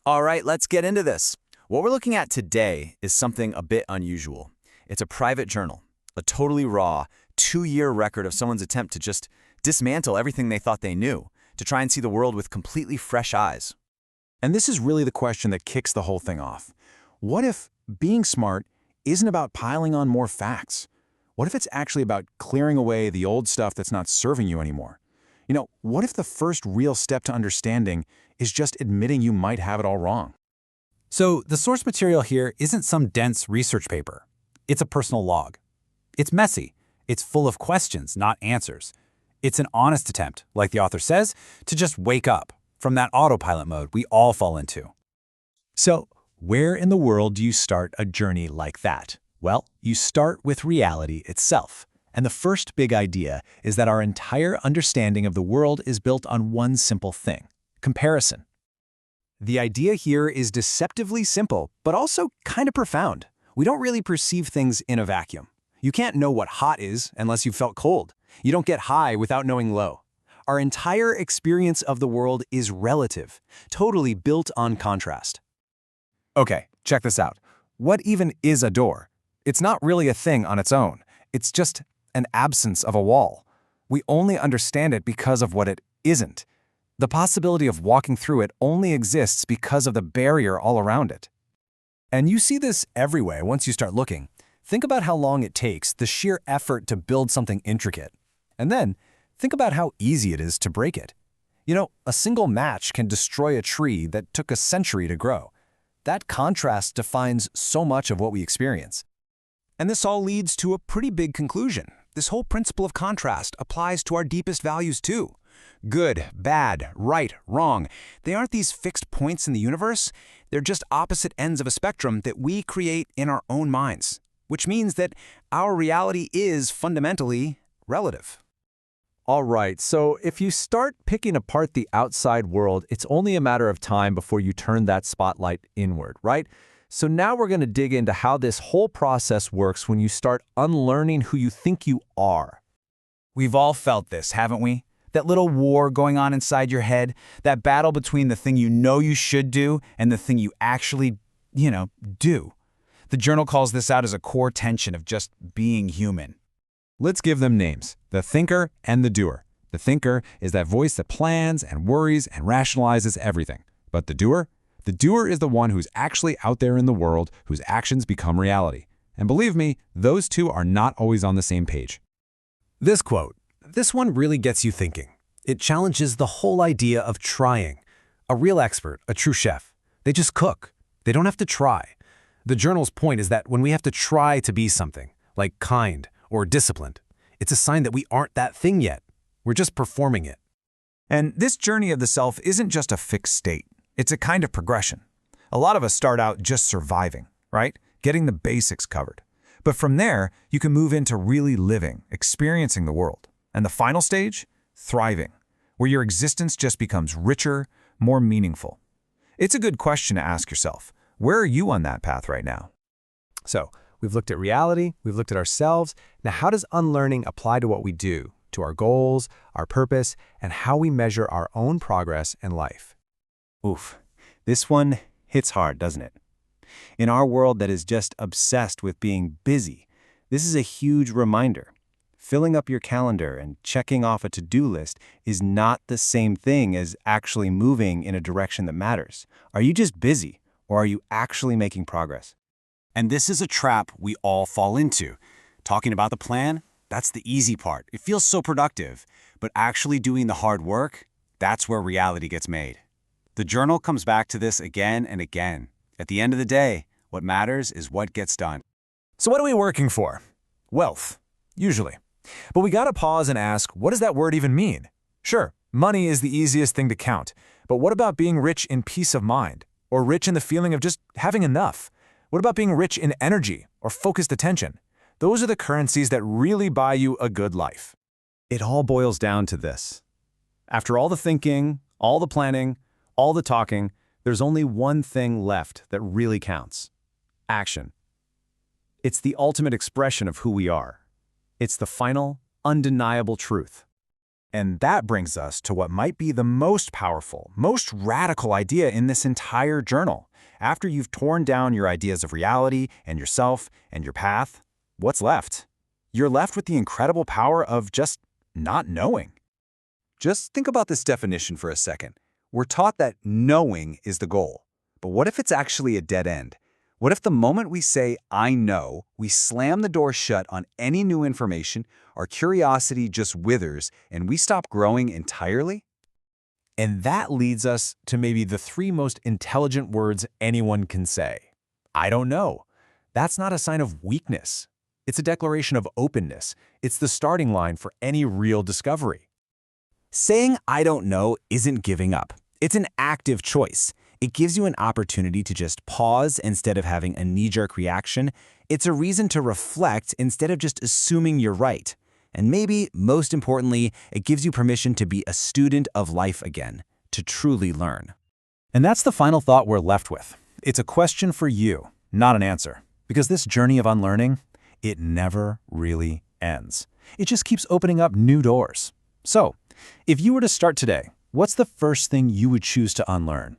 All right, let's get into this. What we're looking at today is something a bit unusual. It's a private journal, a totally raw, 2-year record of someone's attempt to just dismantle everything they thought they knew, to try and see the world with completely fresh eyes. And this is really the question that kicks the whole thing off. What if being smart isn't about piling on more facts? What if it's actually about clearing away the old stuff that's not serving you anymore? What if the first real step to understanding is just admitting you might have it all wrong? So the source material here isn't some dense research paper. It's a personal log. It's messy. It's full of questions, not answers. It's an honest attempt, like the author says, to just wake up from that autopilot mode we all fall into. So, where in the world do you start a journey like that? Well, you start with reality itself. And the first big idea is that our entire understanding of the world is built on one simple thing: comparison. The idea here is deceptively simple, but also kind of profound. We don't really perceive things in a vacuum. You can't know what hot is unless you've felt cold. You don't get high without knowing low. Our entire experience of the world is relative, totally built on contrast. Okay, check this out. What even is a door? It's not really a thing on its own. It's just an absence of a wall. We only understand it because of what it isn't. The possibility of walking through it only exists because of the barrier all around it. And you see this everywhere once you start looking. Think about how long it takes, the sheer effort to build something intricate. And then, think about how easy it is to break it. A single match can destroy a tree that took a century to grow. That contrast defines so much of what we experience. And this all leads to a pretty big conclusion. This whole principle of contrast applies to our deepest values too. Good, bad, right, wrong. They aren't these fixed points in the universe. They're just opposite ends of a spectrum that we create in our own minds, which means that our reality is fundamentally relative. All right, so if you start picking apart the outside world, it's only a matter of time before you turn that spotlight inward, right? So now we're going to dig into how this whole process works when you start unlearning who you think you are. We've all felt this, haven't we? That little war going on inside your head, that battle between the thing you know you should do and the thing you actually, do. The journal calls this out as a core tension of just being human. Let's give them names: the thinker and the doer. The thinker is that voice that plans and worries and rationalizes everything. But the doer? The doer is the one who's actually out there in the world, whose actions become reality. And believe me, those two are not always on the same page. This quote, this one really gets you thinking. It challenges the whole idea of trying. A real expert, a true chef, they just cook. They don't have to try. The journal's point is that when we have to try to be something, like kind or disciplined, it's a sign that we aren't that thing yet. We're just performing it. And this journey of the self isn't just a fixed state. It's a kind of progression. A lot of us start out just surviving, right? Getting the basics covered. But from there, you can move into really living, experiencing the world. And the final stage? Thriving, where your existence just becomes richer, more meaningful. It's a good question to ask yourself. Where are you on that path right now? So, we've looked at reality, we've looked at ourselves. Now, how does unlearning apply to what we do, to our goals, our purpose, and how we measure our own progress in life? Oof, this one hits hard, doesn't it? In our world that is just obsessed with being busy, this is a huge reminder. Filling up your calendar and checking off a to-do list is not the same thing as actually moving in a direction that matters. Are you just busy, or are you actually making progress? And this is a trap we all fall into. Talking about the plan, that's the easy part. It feels so productive. But actually doing the hard work, that's where reality gets made. The journal comes back to this again and again. At the end of the day, what matters is what gets done. So what are we working for? Wealth, usually. But we gotta pause and ask, what does that word even mean? Sure, money is the easiest thing to count. But what about being rich in peace of mind? Or rich in the feeling of just having enough? What about being rich in energy or focused attention? Those are the currencies that really buy you a good life. It all boils down to this. After all the thinking, all the planning, all the talking, there's only one thing left that really counts: action. It's the ultimate expression of who we are. It's the final, undeniable truth. And that brings us to what might be the most powerful, most radical idea in this entire journal. After you've torn down your ideas of reality and yourself and your path, what's left? You're left with the incredible power of just not knowing. Just think about this definition for a second. We're taught that knowing is the goal. But what if it's actually a dead end? What if the moment we say, I know, we slam the door shut on any new information, our curiosity just withers, and we stop growing entirely? And that leads us to maybe the 3 most intelligent words anyone can say. I don't know. That's not a sign of weakness. It's a declaration of openness. It's the starting line for any real discovery. Saying I don't know isn't giving up. It's an active choice. It gives you an opportunity to just pause instead of having a knee-jerk reaction. It's a reason to reflect instead of just assuming you're right. And maybe, most importantly, it gives you permission to be a student of life again, to truly learn. And that's the final thought we're left with. It's a question for you, not an answer. Because this journey of unlearning, it never really ends. It just keeps opening up new doors. So, if you were to start today, what's the first thing you would choose to unlearn?